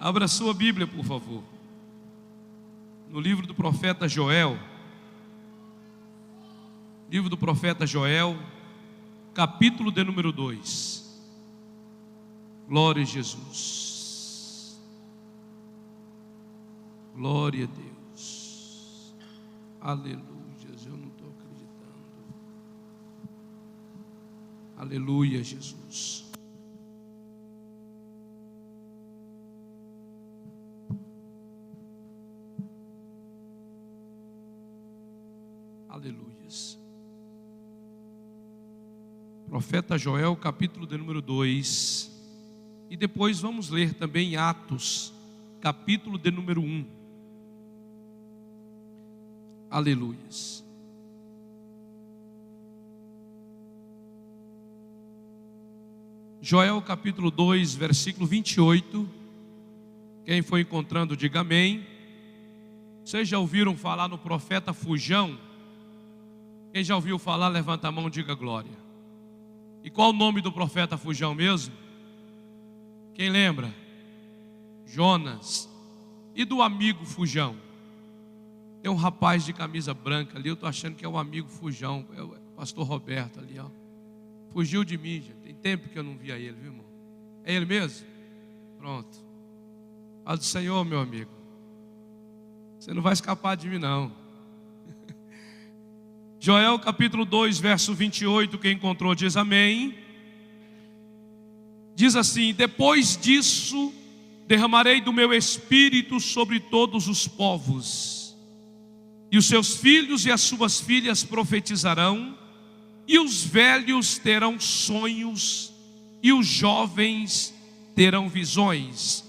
Abra sua Bíblia, por favor, no livro do profeta Joel. Livro do profeta Joel, capítulo de número 2. Glória a Jesus. Glória a Deus. Aleluia. Eu não estou acreditando. Aleluia, Jesus. Aleluias. Profeta Joel, capítulo de número 2. E depois vamos ler também Atos, capítulo de número 1. Aleluias. Joel, capítulo 2, versículo 28. Quem foi encontrando, diga amém. Vocês já ouviram falar no profeta Fujão? Quem já ouviu falar, levanta a mão, diga glória. E qual o nome do profeta Fujão mesmo? Quem lembra? Jonas. E do amigo Fujão? Tem um rapaz de camisa branca ali, eu estou achando que é o amigo Fujão, é o pastor Roberto ali, ó. Fugiu de mim, já tem tempo que eu não via ele, viu, irmão? É ele mesmo? Pronto. Fala do Senhor, meu amigo. Você não vai escapar de mim, não. Joel capítulo 2, verso 28, quem encontrou diz amém. Diz assim: depois disso derramarei do meu espírito sobre todos os povos, e os seus filhos e as suas filhas profetizarão, e os velhos terão sonhos, e os jovens terão visões.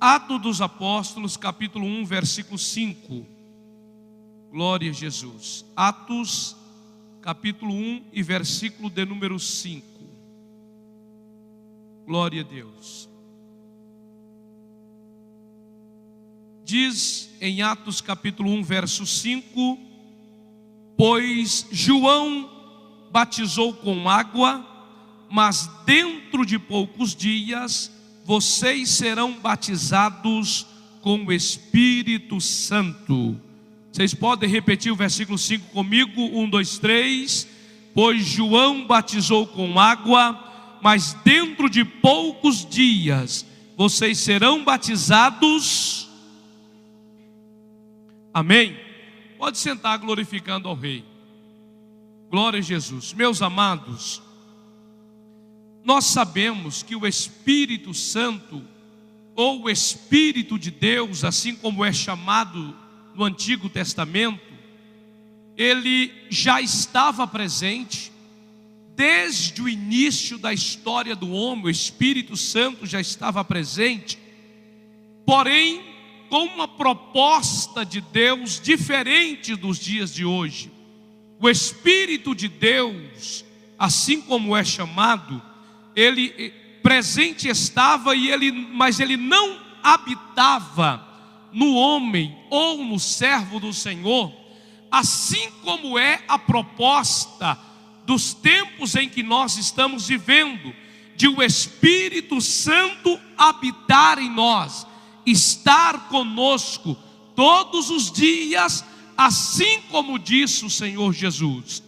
Atos dos Apóstolos capítulo 1, versículo 5. Glória a Jesus. Atos, capítulo 1 e versículo de número 5. Glória a Deus. Diz em Atos, capítulo 1, verso 5: pois João batizou com água, mas dentro de poucos dias vocês serão batizados com o Espírito Santo. Vocês podem repetir o versículo 5 comigo? 1, 2, 3. Pois João batizou com água, mas dentro de poucos dias vocês serão batizados. Amém? Pode sentar glorificando ao Rei. Glória a Jesus. Meus amados, nós sabemos que o Espírito Santo, ou o Espírito de Deus, assim como é chamado no Antigo Testamento, ele já estava presente desde o início da história do homem. O Espírito Santo já estava presente, porém com uma proposta de Deus diferente dos dias de hoje. O Espírito de Deus, assim como é chamado, ele presente estava, mas ele não habitava no homem ou no servo do Senhor, assim como é a proposta dos tempos em que nós estamos vivendo, de o Espírito Santo habitar em nós, estar conosco todos os dias, assim como disse o Senhor Jesus.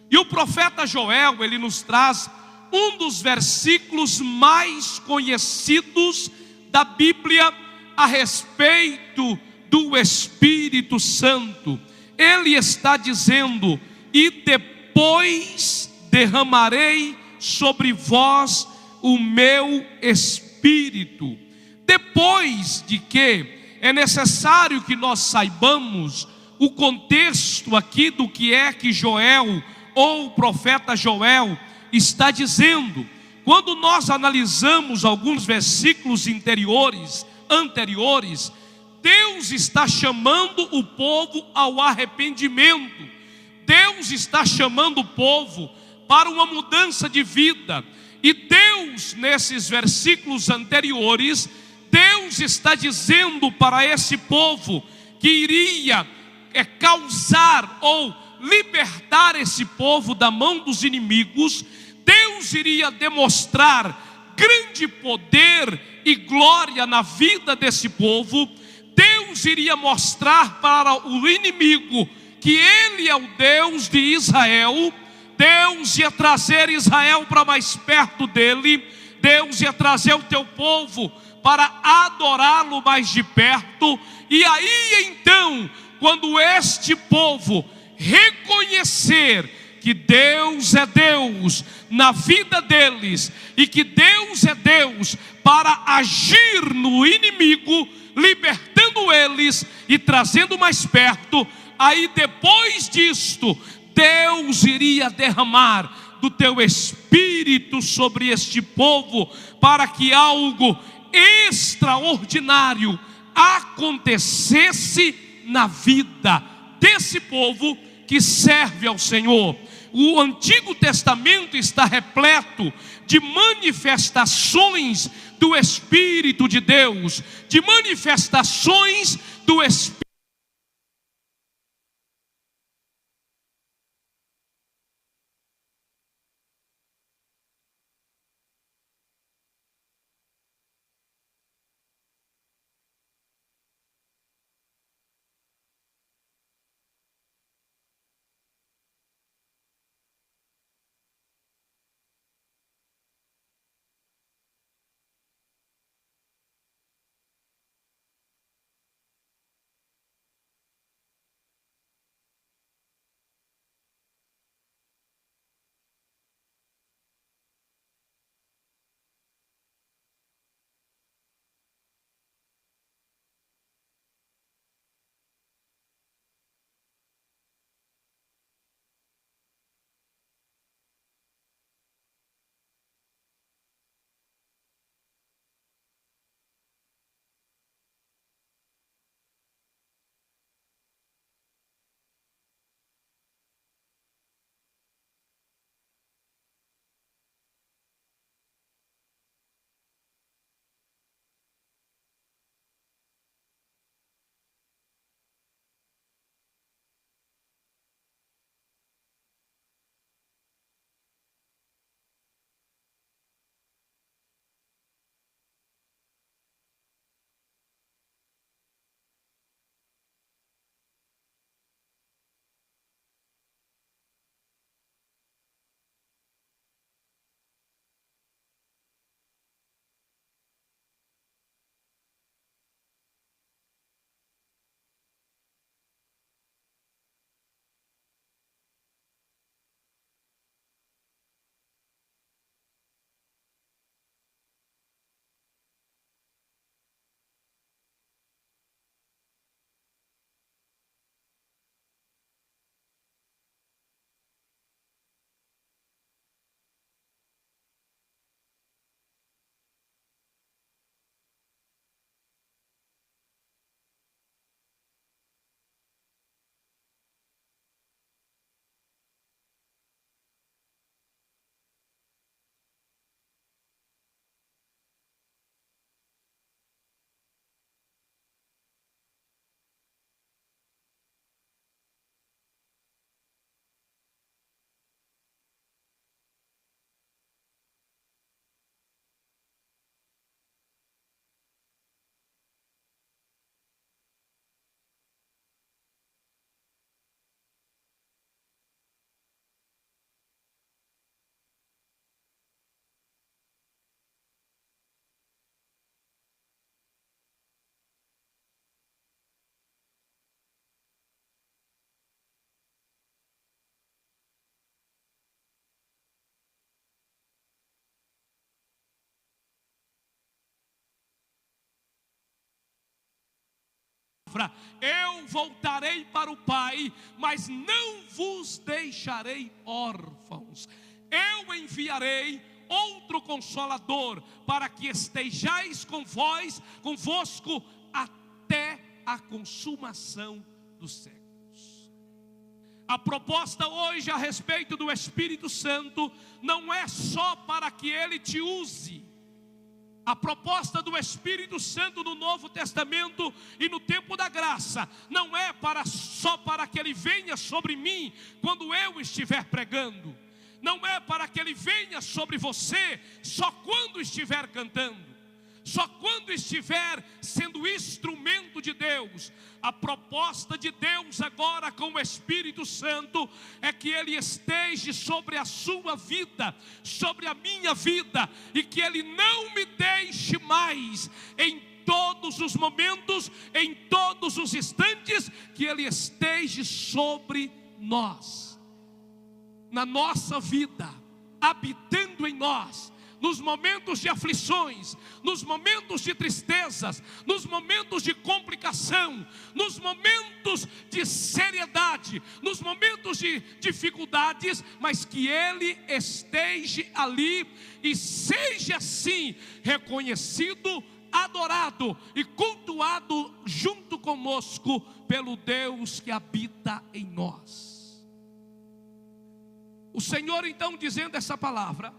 E o profeta Joel, ele nos traz um dos versículos mais conhecidos da Bíblia a respeito do Espírito Santo. Ele está dizendo: e depois derramarei sobre vós o meu Espírito. Depois de que, é necessário que nós saibamos o contexto aqui do que é que Joel, ou o profeta Joel, está dizendo. Quando nós analisamos alguns versículos anteriores, Deus está chamando o povo ao arrependimento. Deus está chamando o povo para uma mudança de vida. E Deus, nesses versículos anteriores, Deus está dizendo para esse povo que iria causar ou libertar esse povo da mão dos inimigos. Deus iria demonstrar grande poder e glória na vida desse povo, Deus iria mostrar para o inimigo que Ele é o Deus de Israel. Deus ia trazer Israel para mais perto dele. Deus ia trazer o teu povo para adorá-lo mais de perto. E aí então, quando este povo reconhecer que Deus é Deus na vida deles, e que Deus é Deus para agir no inimigo, libertando eles e trazendo mais perto, aí depois disto, Deus iria derramar do teu espírito sobre este povo, para que algo extraordinário acontecesse na vida desse povo que serve ao Senhor. O Antigo Testamento está repleto de manifestações do Espírito de Deus, de manifestações do Espírito. Eu voltarei para o Pai, mas não vos deixarei órfãos. Eu enviarei outro Consolador, para que estejais convosco até a consumação dos séculos. A proposta hoje a respeito do Espírito Santo não é só para que Ele te use. A proposta do Espírito Santo no Novo Testamento e no tempo da graça não é só para que Ele venha sobre mim quando eu estiver pregando. Não é para que Ele venha sobre você só quando estiver cantando. Só quando estiver sendo instrumento de Deus. A proposta de Deus agora com o Espírito Santo é que Ele esteja sobre a sua vida, sobre a minha vida, e que Ele não me deixe mais em todos os momentos, em todos os instantes, que Ele esteja sobre nós, na nossa vida, habitando em nós, nos momentos de aflições, nos momentos de tristezas, nos momentos de complicação, nos momentos de seriedade, nos momentos de dificuldades, mas que Ele esteja ali e seja assim reconhecido, adorado e cultuado junto conosco pelo Deus que habita em nós. O Senhor então, dizendo essa palavra,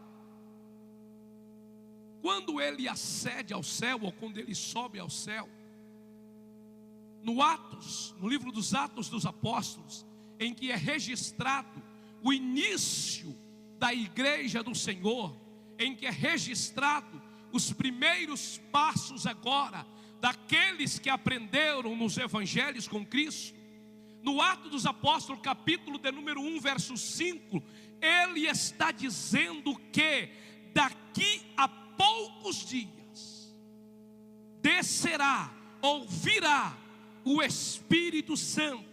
quando Ele ascende ao céu, ou quando Ele sobe ao céu, no livro dos Atos dos Apóstolos, em que é registrado o início da igreja do Senhor, em que é registrado os primeiros passos agora daqueles que aprenderam nos evangelhos com Cristo. No Atos dos Apóstolos, capítulo de número 1, verso 5, ele está dizendo que daqui a poucos dias descerá ou virá o Espírito Santo,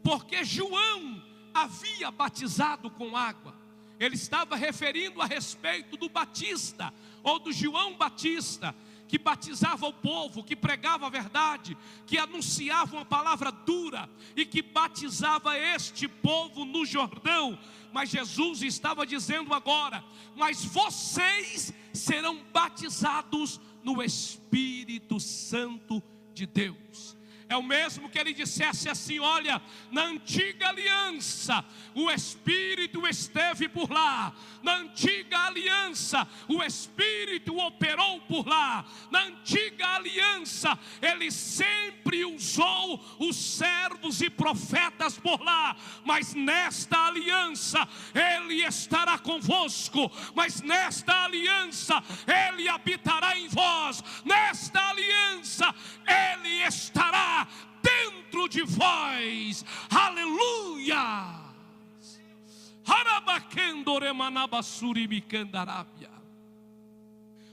porque João havia batizado com água. Ele estava referindo a respeito do Batista, ou do João Batista, que batizava o povo, que pregava a verdade, que anunciava uma palavra dura e que batizava este povo no Jordão. Mas Jesus estava dizendo agora: mas vocês serão batizados no Espírito Santo de Deus. É o mesmo que ele dissesse assim: olha, na antiga aliança o Espírito esteve por lá, na antiga aliança o Espírito operou por lá, na antiga aliança Ele sempre usou os servos e profetas por lá, mas nesta aliança Ele estará convosco, mas nesta aliança Ele habitará em vós, nesta aliança Ele estará dentro de vós. Aleluia.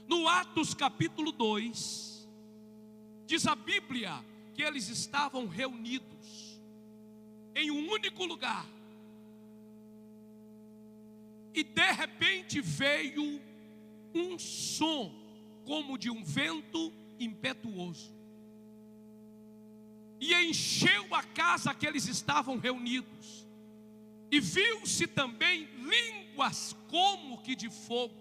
No Atos capítulo 2, diz a Bíblia que eles estavam reunidos em um único lugar, e de repente veio um som como de um vento impetuoso, e encheu a casa que eles estavam reunidos. E viu-se também línguas como que de fogo,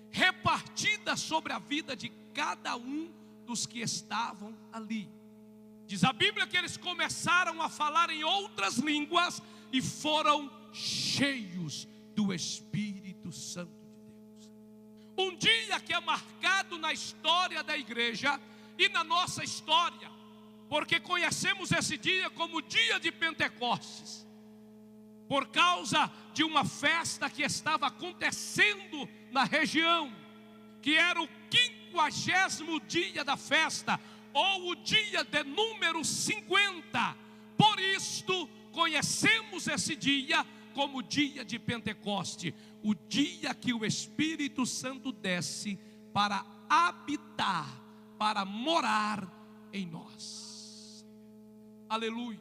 repartidas sobre a vida de cada um dos que estavam ali. Diz a Bíblia que eles começaram a falar em outras línguas e foram cheios do Espírito Santo de Deus. Um dia que é marcado na história da igreja e na nossa história, porque conhecemos esse dia como dia de Pentecostes, por causa de uma festa que estava acontecendo na região, que era o 50º dia da festa, ou o dia de número 50. Por isto conhecemos esse dia como dia de Pentecoste, o dia que o Espírito Santo desce para habitar, para morar em nós. Aleluia.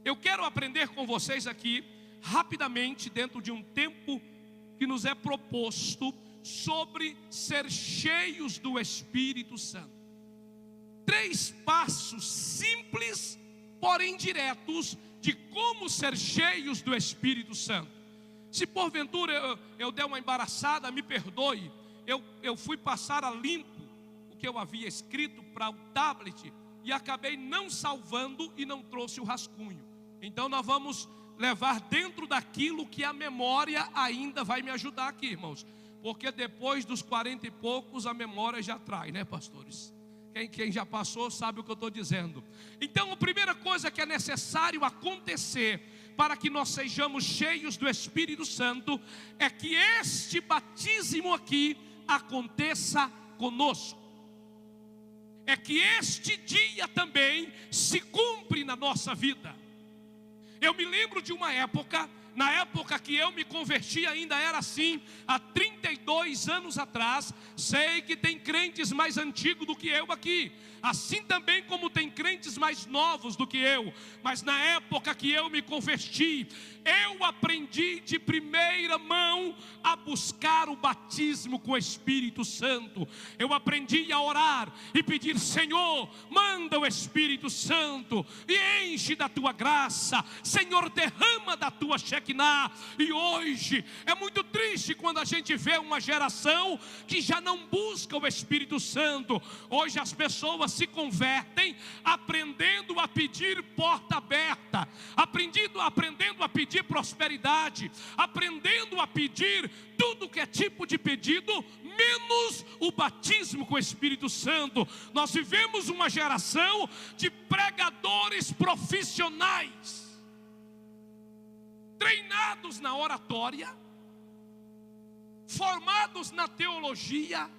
Eu quero aprender com vocês aqui rapidamente, dentro de um tempo que nos é proposto, sobre ser cheios do Espírito Santo. 3 passos simples, porém diretos, de como ser cheios do Espírito Santo. Se porventura eu der uma embaraçada, me perdoe. Eu fui passar a limpo o que eu havia escrito para o tablet e acabei não salvando e não trouxe o rascunho. Então nós vamos levar dentro daquilo que a memória ainda vai me ajudar aqui, irmãos, porque depois dos 40 e poucos a memória já trai, né, pastores? Quem já passou sabe o que eu estou dizendo. Então a primeira coisa que é necessário acontecer para que nós sejamos cheios do Espírito Santo é que este batismo aqui aconteça conosco. é que este dia também se cumpre na nossa vida. Eu me lembro de uma época, na época que eu me converti ainda era assim, há 32 anos atrás. Sei que tem crentes mais antigos do que eu aqui, assim também como tem crentes mais novos do que eu. Mas na época que eu me converti, eu aprendi de primeira mão a buscar o batismo com o Espírito Santo. Eu aprendi a orar e pedir: Senhor, manda o Espírito Santo e enche da tua graça. Senhor, derrama da tua Shekinah. E hoje é muito triste quando a gente vê uma geração que já não busca o Espírito Santo. Hoje as pessoas se convertem aprendendo a pedir porta aberta, aprendendo a pedir prosperidade, aprendendo a pedir tudo que é tipo de pedido, menos o batismo com o Espírito Santo. Nós vivemos uma geração de pregadores profissionais, treinados na oratória, formados na teologia,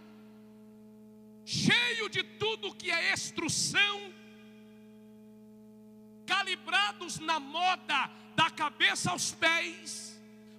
cheio de tudo que é instrução, calibrados na moda da cabeça aos pés,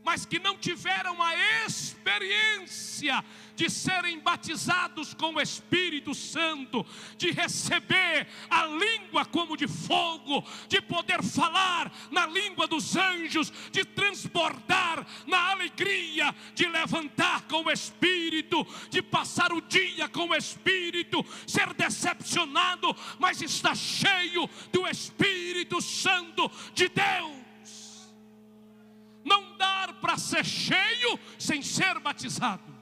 mas que não tiveram a experiência de serem batizados com o Espírito Santo, de receber a língua como de fogo, de poder falar na língua dos anjos, de transbordar na alegria, de levantar com o Espírito, de passar o dia com o Espírito, ser decepcionado, mas está cheio do Espírito Santo de Deus. Não dá para ser cheio sem ser batizado.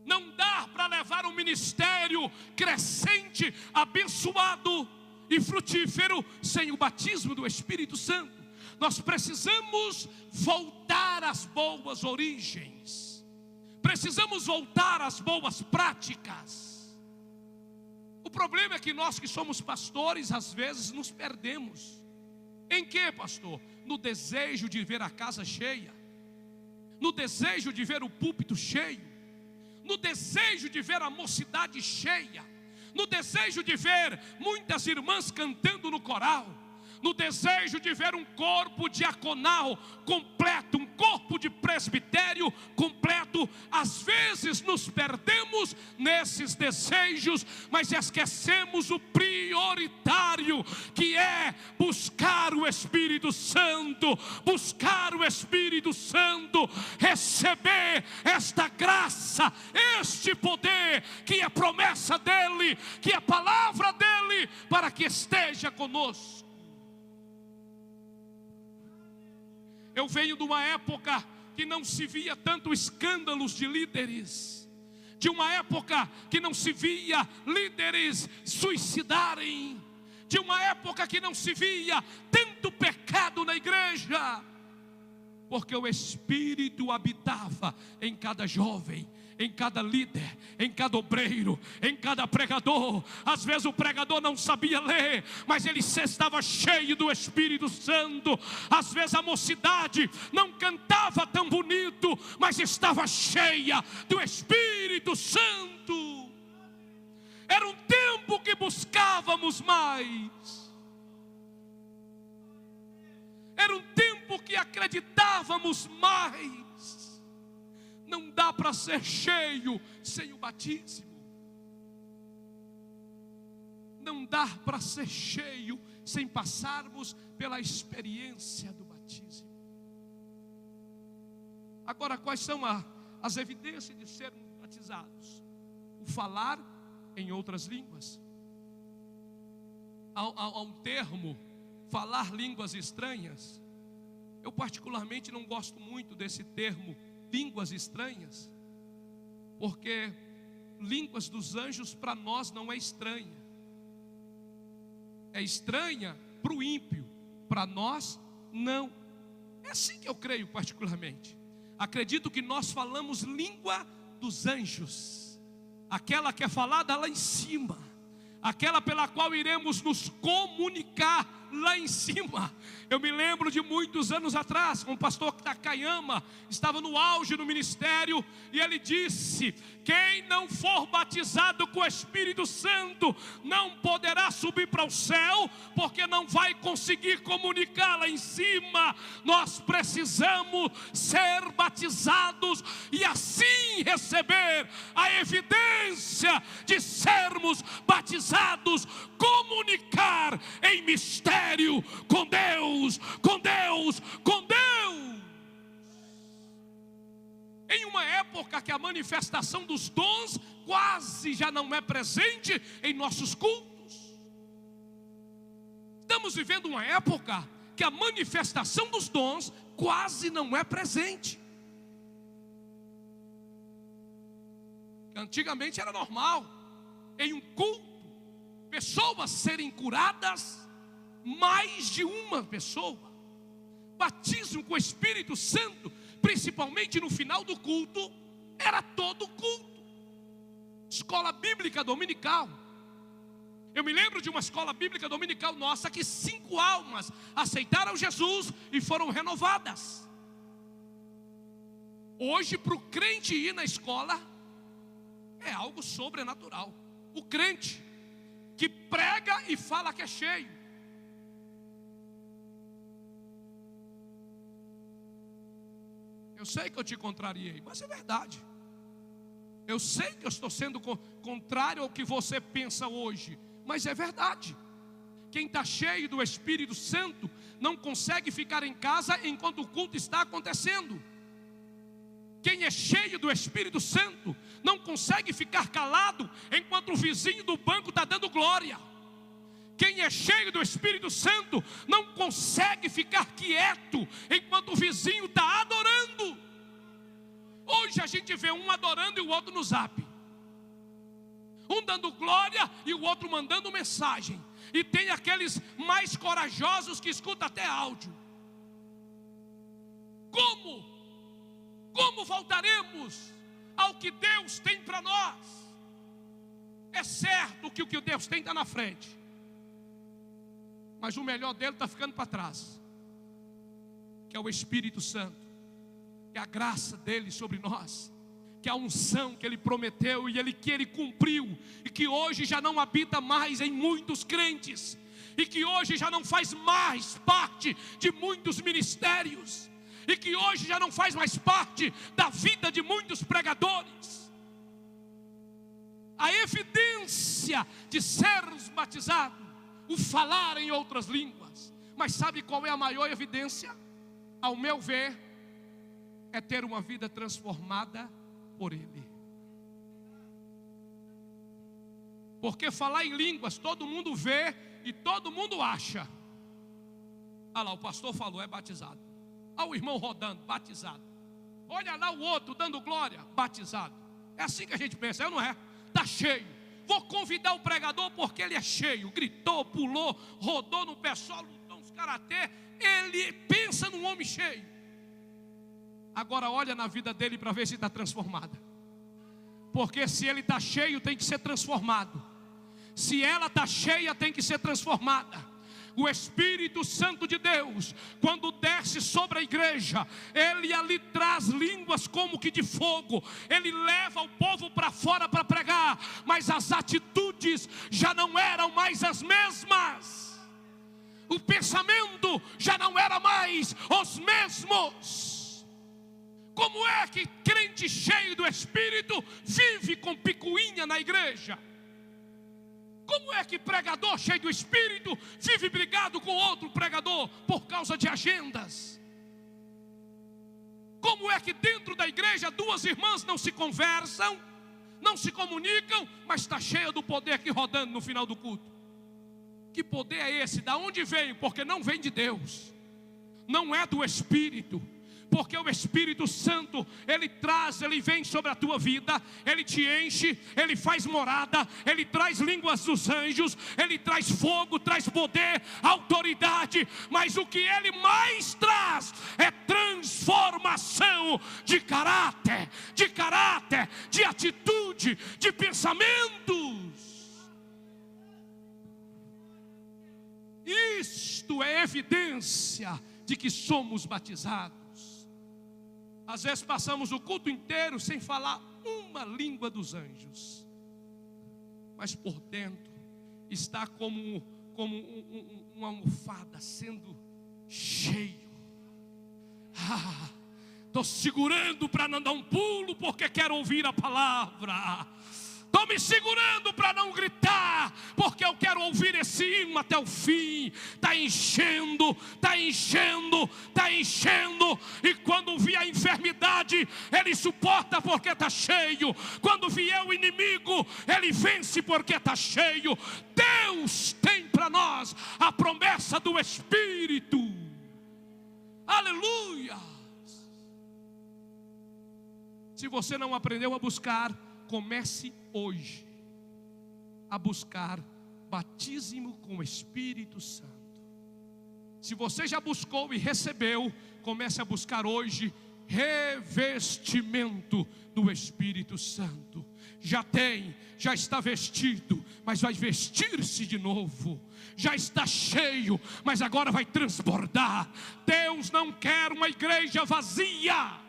Não dá para levar um ministério crescente, abençoado e frutífero sem o batismo do Espírito Santo. Nós precisamos voltar às boas origens. Precisamos voltar às boas práticas. O problema é que nós que somos pastores, às vezes nos perdemos. Em que, pastor? No desejo de ver a casa cheia, no desejo de ver o púlpito cheio, no desejo de ver a mocidade cheia, no desejo de ver muitas irmãs cantando no coral, no desejo de ver um corpo diaconal completo, um corpo de presbitério completo. Às vezes nos perdemos nesses desejos, mas esquecemos o prioritário, que é buscar o Espírito Santo, buscar o Espírito Santo, receber esta graça, este poder, que é promessa dEle, que é palavra dEle, para que esteja conosco. Eu venho de uma época que não se via tanto escândalos de líderes, de uma época que não se via líderes suicidarem, de uma época que não se via tanto pecado na igreja, porque o Espírito habitava em cada jovem, em cada líder, em cada obreiro, em cada pregador. Às vezes o pregador não sabia ler, mas ele estava cheio do Espírito Santo. Às vezes a mocidade não cantava tão bonito, mas estava cheia do Espírito Santo. Era um tempo que buscávamos mais, era um tempo que acreditávamos mais. Não dá para ser cheio sem o batismo. Não dá para ser cheio sem passarmos pela experiência do batismo. Agora, quais são as evidências de sermos batizados? O falar em outras línguas. Há um termo, falar línguas estranhas. Eu particularmente não gosto muito desse termo, línguas estranhas, porque línguas dos anjos para nós não é estranha. É estranha para o ímpio, para nós não. É assim que eu creio particularmente. Acredito que nós falamos língua dos anjos, aquela que é falada lá em cima, aquela pela qual iremos nos comunicar lá em cima. Eu me lembro de muitos anos atrás, com o pastor Takayama, estava no auge do ministério, e ele disse: quem não for batizado com o Espírito Santo não poderá subir para o céu, porque não vai conseguir comunicar lá em cima. Nós precisamos ser batizados e assim receber a evidência de sermos batizados, comunicar em mistério com Deus, com Deus, com Deus. Em uma época que a manifestação dos dons quase já não é presente em nossos cultos. Estamos vivendo uma época que a manifestação dos dons quase não é presente. Antigamente era normal, em um culto, pessoas serem curadas, mais de uma pessoa. Batismo com o Espírito Santo, principalmente no final do culto, era todo o culto. Escola bíblica dominical. Eu me lembro de uma escola bíblica dominical nossa que 5 almas aceitaram Jesus e foram renovadas. Hoje, para o crente ir na escola, é algo sobrenatural. O crente que prega e fala que é cheio. Eu sei que eu te contrariei, mas é verdade. Eu sei que eu estou sendo contrário ao que você pensa hoje, mas é verdade. Quem está cheio do Espírito Santo não consegue ficar em casa enquanto o culto está acontecendo. Quem é cheio do Espírito Santo não consegue ficar calado enquanto o vizinho do banco está dando glória. Quem é cheio do Espírito Santo não consegue ficar quieto enquanto o vizinho está adorando. Hoje a gente vê um adorando e o outro no zap, um dando glória e o outro mandando mensagem. E tem aqueles mais corajosos que escutam até áudio. Como voltaremos ao que Deus tem para nós? É certo que o que Deus tem está na frente, mas o melhor dele está ficando para trás, que é o Espírito Santo, que é a graça dele sobre nós, que é a unção que ele prometeu e que ele cumpriu, e que hoje já não habita mais em muitos crentes, e que hoje já não faz mais parte de muitos ministérios, e que hoje já não faz mais parte da vida de muitos pregadores. A evidência de sermos batizados, o falar em outras línguas. Mas sabe qual é a maior evidência? Ao meu ver, é ter uma vida transformada por Ele. Porque falar em línguas todo mundo vê e todo mundo acha. Ah lá, o pastor falou, é batizado. Olha o irmão rodando, batizado. Olha lá o outro dando glória, batizado. É assim que a gente pensa, não é? Está cheio. Vou convidar o pregador porque ele é cheio. Gritou, pulou, rodou no pé solo, lutou uns karatê. Ele pensa num homem cheio. Agora olha na vida dele para ver se está transformada. Porque se ele está cheio, tem que ser transformado. Se ela está cheia, tem que ser transformada. O Espírito Santo de Deus, quando desce sobre a igreja, ele ali traz línguas como que de fogo. Ele leva o povo para fora para pregar, mas as atitudes já não eram mais as mesmas. O pensamento já não era mais os mesmos. Como é que crente cheio do Espírito vive com picuinha na igreja? Como é que pregador cheio do Espírito vive brigado com outro pregador por causa de agendas? Como é que dentro da igreja 2 irmãs não se conversam, não se comunicam, mas está cheia do poder aqui rodando no final do culto? Que poder é esse? Da onde vem? Porque não vem de Deus, não é do Espírito. Porque o Espírito Santo, ele traz, ele vem sobre a tua vida, ele te enche, ele faz morada, ele traz línguas dos anjos, ele traz fogo, traz poder, autoridade, mas o que ele mais traz é transformação de caráter, de atitude, de pensamentos. isto é evidência de que somos batizados. Às vezes passamos o culto inteiro sem falar uma língua dos anjos, mas por dentro está como uma almofada sendo cheio. Estou segurando para não dar um pulo porque quero ouvir a palavra. Estou me segurando para não gritar, porque eu quero ouvir esse hino até o fim. Está enchendo, está enchendo, está enchendo. E quando vier a enfermidade, ele suporta porque está cheio. Quando vier o inimigo, ele vence porque está cheio. Deus tem para nós a promessa do Espírito. Aleluia! Se você não aprendeu a buscar, comece hoje a buscar batismo com o Espírito Santo. Se você já buscou e recebeu, comece a buscar hoje revestimento do Espírito Santo. Já tem, já está vestido, mas vai vestir-se de novo. Já está cheio, mas agora vai transbordar. Deus não quer uma igreja vazia.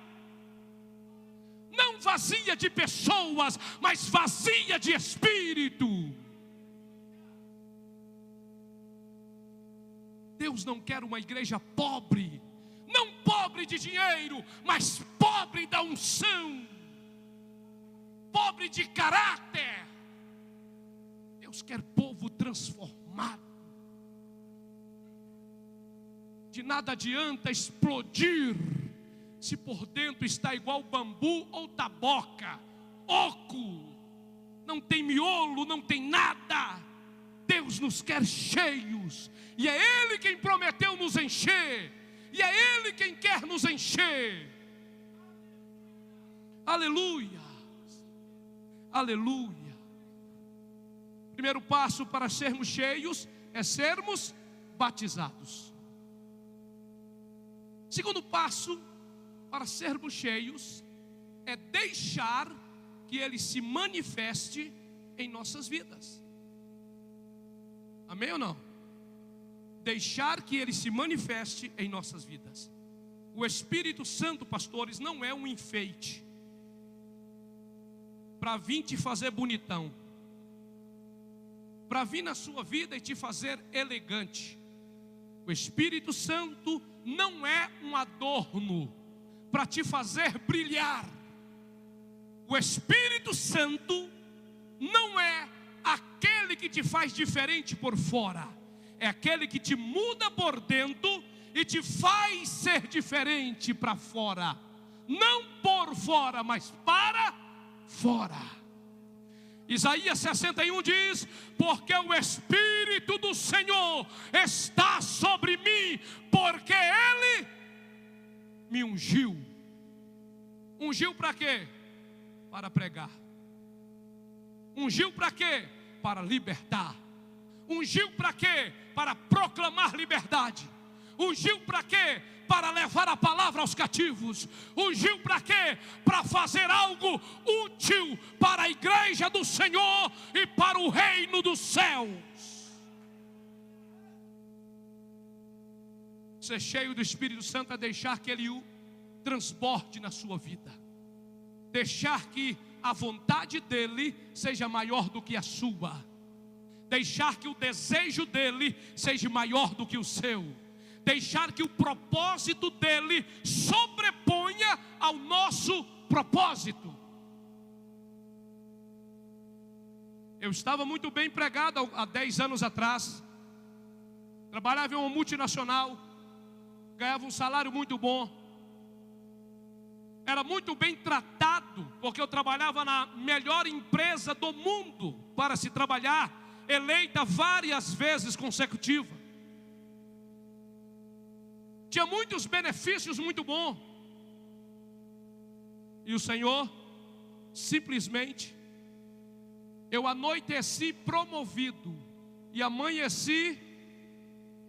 Não vazia de pessoas, mas vazia de espírito. Deus não quer uma igreja pobre. Não pobre de dinheiro, mas pobre da unção. Pobre de caráter. Deus quer povo transformado. De nada adianta explodir se por dentro está igual bambu ou taboca, oco, não tem miolo, não tem nada. Deus nos quer cheios, e é Ele quem prometeu nos encher, e é Ele quem quer nos encher. Aleluia, aleluia. Primeiro passo para sermos cheios é sermos batizados. Segundo passo para sermos cheios é deixar que Ele se manifeste em nossas vidas. Amém ou não? Deixar que Ele se manifeste em nossas vidas. O Espírito Santo, pastores, não é um enfeite para vir te fazer bonitão, para vir na sua vida e te fazer elegante. O Espírito Santo não é um adorno para te fazer brilhar. O Espírito Santo não é aquele que te faz diferente por fora, é aquele que te muda por dentro e te faz ser diferente para fora. Não por fora, mas para fora. Isaías 61 diz: porque o Espírito do Senhor está sobre mim, porque Ele me ungiu. Ungiu para quê? Para pregar. Ungiu para quê? Para libertar. Ungiu para quê? Para proclamar liberdade. Ungiu para quê? Para levar a palavra aos cativos. Ungiu para quê? Para fazer algo útil para a igreja do Senhor e para o reino dos céus. Ser cheio do Espírito Santo é deixar que Ele o transborde na sua vida. Deixar que a vontade dEle seja maior do que a sua. Deixar que o desejo dEle seja maior do que o seu. Deixar que o propósito dEle sobreponha ao nosso propósito. Eu estava muito bem empregado há 10 anos atrás. Trabalhava em uma multinacional, ganhava um salário muito bom. Era muito bem tratado, porque eu trabalhava na melhor empresa do mundo para se trabalhar, eleita várias vezes consecutivas. Tinha muitos benefícios muito bons. E o Senhor, simplesmente, eu anoiteci promovido e amanheci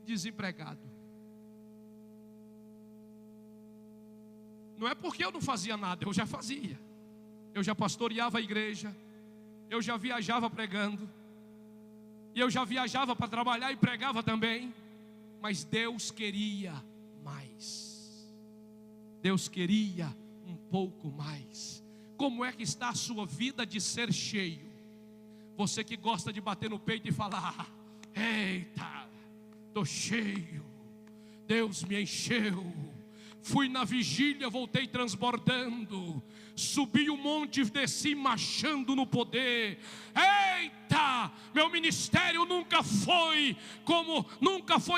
desempregado. Não é porque eu não fazia nada, eu já fazia. Eu já pastoreava a igreja, eu já viajava pregando, e eu já viajava para trabalhar e pregava também. mas Deus queria mais. Deus queria um pouco mais. Como é que está a sua vida de ser cheio? Você que gosta de bater no peito e falar: eita, estou cheio, Deus me encheu. Fui na vigília, voltei transbordando. Subi o monte, desci marchando no poder. Eita, meu ministério nunca foi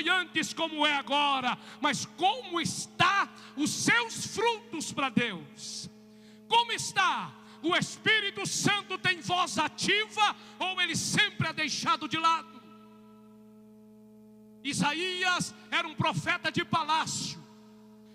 antes como é agora. Mas como está os seus frutos para Deus? Como está? O Espírito Santo tem voz ativa ou ele sempre é deixado de lado? Isaías era um profeta de palácio,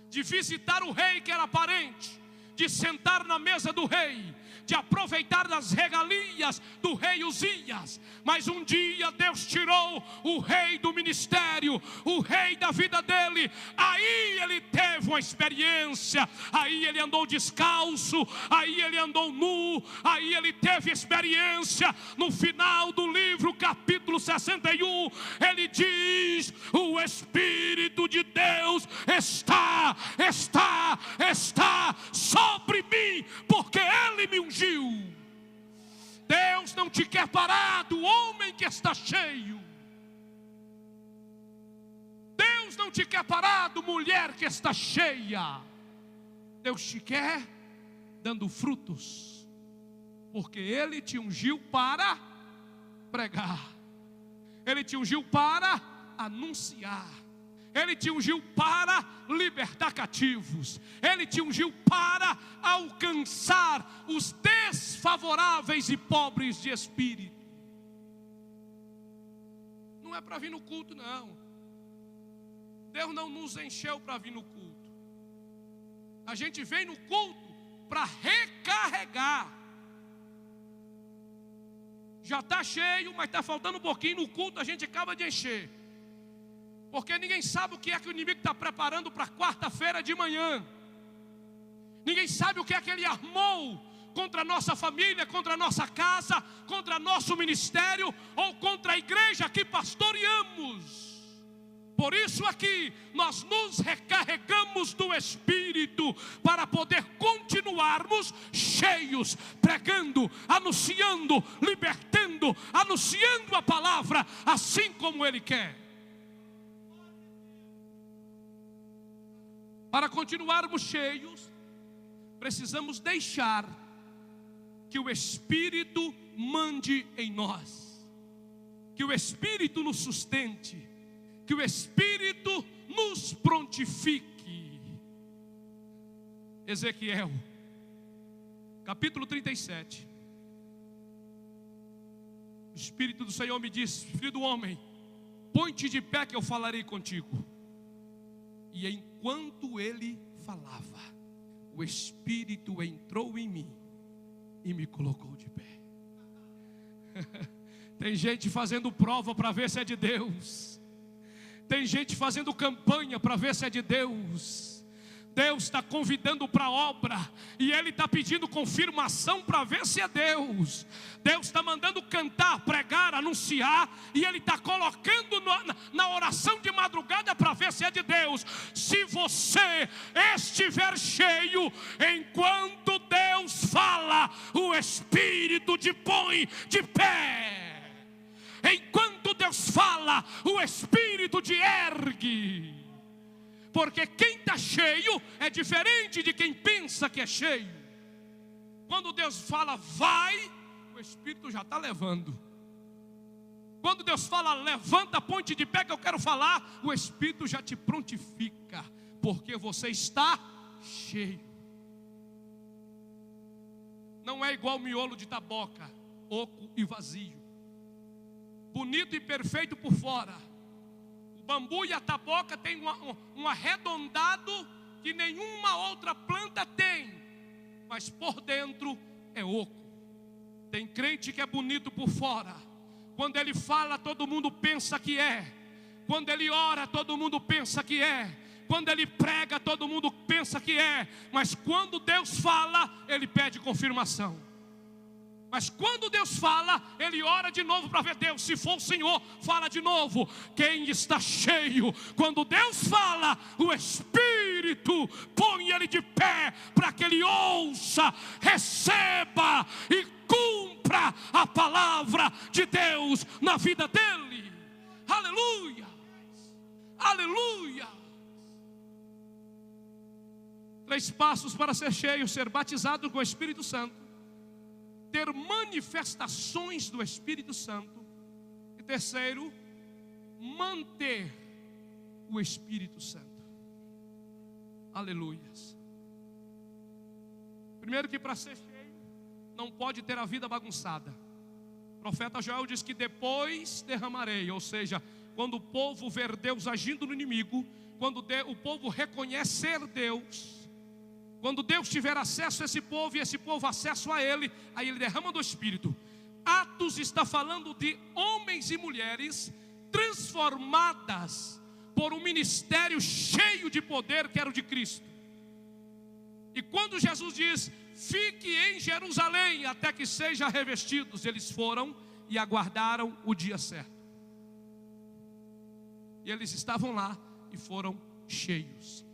de visitar o rei que era parente, de sentar na mesa do rei, de aproveitar das regalias do rei Uzias. Mas um dia Deus tirou o rei do ministério, o rei da vida dele. Aí ele teve uma experiência, aí ele andou descalço, aí ele andou nu, aí ele teve experiência. No final do livro, capítulo 61, ele diz: o Espírito de Deus está sobre mim, porque ele me ungiu. Deus não te quer parado, homem que está cheio. Deus não te quer parado, mulher que está cheia. Deus te quer dando frutos, porque ele te ungiu para pregar, ele te ungiu para anunciar, ele te ungiu para libertar cativos, ele te ungiu para alcançar os desfavoráveis e pobres de espírito. Não é para vir no culto, não. Deus não nos encheu para vir no culto. A gente vem no culto para recarregar. Já está cheio, mas está faltando um pouquinho. No culto a gente acaba de encher, porque ninguém sabe o que é que o inimigo está preparando para quarta-feira de manhã. Ninguém sabe o que é que ele armou contra a nossa família, contra a nossa casa, contra nosso ministério ou contra a igreja que pastoreamos. Por isso aqui nós nos recarregamos do Espírito para poder continuarmos cheios, pregando, anunciando, libertando, anunciando a palavra assim como Ele quer. Para continuarmos cheios, precisamos deixar que o Espírito mande em nós, que o Espírito nos sustente, que o Espírito nos prontifique. Ezequiel, capítulo 37. O Espírito do Senhor me disse: filho do homem, põe-te de pé que eu falarei contigo. E enquanto ele falava, o Espírito entrou em mim e me colocou de pé. Tem gente fazendo prova para ver se é de Deus. Tem gente fazendo campanha para ver se é de Deus. Deus está convidando para a obra e Ele está pedindo confirmação para ver se é Deus. Deus está mandando cantar, pregar, anunciar, e Ele está colocando na oração de madrugada para ver se é de Deus. Se você estiver cheio, enquanto Deus fala, o Espírito te põe de pé. Enquanto Deus fala, o Espírito te ergue. Porque quem está cheio é diferente de quem pensa que é cheio. Quando Deus fala vai, o Espírito já está levando. Quando Deus fala levanta, ponte de pé que eu quero falar, o Espírito já te prontifica, porque você está cheio. Não é igual miolo de taboca, oco e vazio, bonito e perfeito por fora. Bambu e a taboca tem um arredondado que nenhuma outra planta tem, mas por dentro é oco. Tem crente que é bonito por fora, quando ele fala todo mundo pensa que é, quando ele ora todo mundo pensa que é, quando ele prega todo mundo pensa que é, mas quando Deus fala ele pede confirmação. Mas quando Deus fala, ele ora de novo para ver. Deus, se for o Senhor, fala de novo. Quem está cheio, quando Deus fala, o Espírito põe ele de pé, para que ele ouça, receba e cumpra a palavra de Deus na vida dele. Aleluia, aleluia. 3 passos para ser cheio: ser batizado com o Espírito Santo, ter manifestações do Espírito Santo, e terceiro, manter o Espírito Santo. Aleluias. Primeiro, que para ser cheio não pode ter a vida bagunçada. O profeta Joel diz que depois derramarei, ou seja, quando o povo ver Deus agindo no inimigo, quando o povo reconhecer Deus, quando Deus tiver acesso a esse povo e esse povo acesso a Ele, aí Ele derrama do Espírito. Atos está falando de homens e mulheres transformadas por um ministério cheio de poder, que era o de Cristo. E quando Jesus diz: fique em Jerusalém até que sejam revestidos, eles foram e aguardaram o dia certo. E eles estavam lá e foram cheios.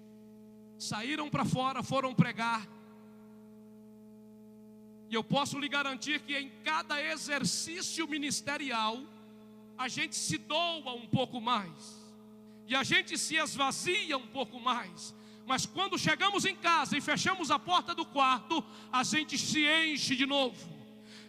Saíram para fora, foram pregar. E eu posso lhe garantir que em cada exercício ministerial, a gente se doa um pouco mais, e a gente se esvazia um pouco mais. Mas quando chegamos em casa e fechamos a porta do quarto, a gente se enche de novo.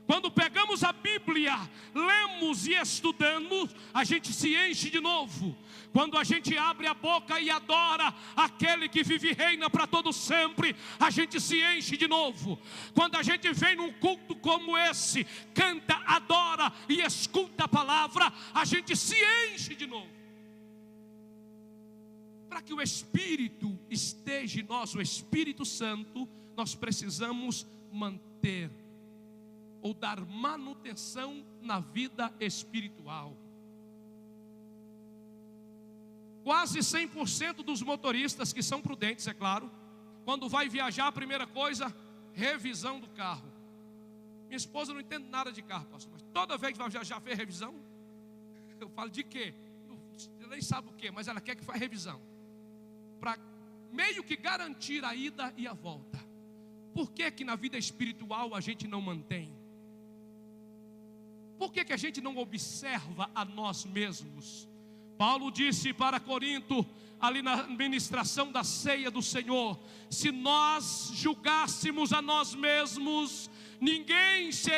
Quando pegamos a Bíblia, lemos e estudamos, a gente se enche de novo. Quando a gente abre a boca e adora aquele que vive e reina para todo sempre, a gente se enche de novo. Quando a gente vem num culto como esse, canta, adora e escuta a palavra, a gente se enche de novo. Para que o Espírito esteja em nós, o Espírito Santo, nós precisamos manter ou dar manutenção na vida espiritual. Quase 100% dos motoristas que são prudentes, é claro, quando vai viajar, a primeira coisa, revisão do carro. Minha esposa não entende nada de carro, pastor, mas toda vez que vai viajar, fez revisão. Eu falo, de quê? Ela nem sabe o quê, mas ela quer que faça revisão, para meio que garantir a ida e a volta. Por que que na vida espiritual a gente não mantém? Por que que a gente não observa a nós mesmos? Paulo disse para Corinto, ali na ministração da ceia do Senhor: se nós julgássemos a nós mesmos, ninguém seria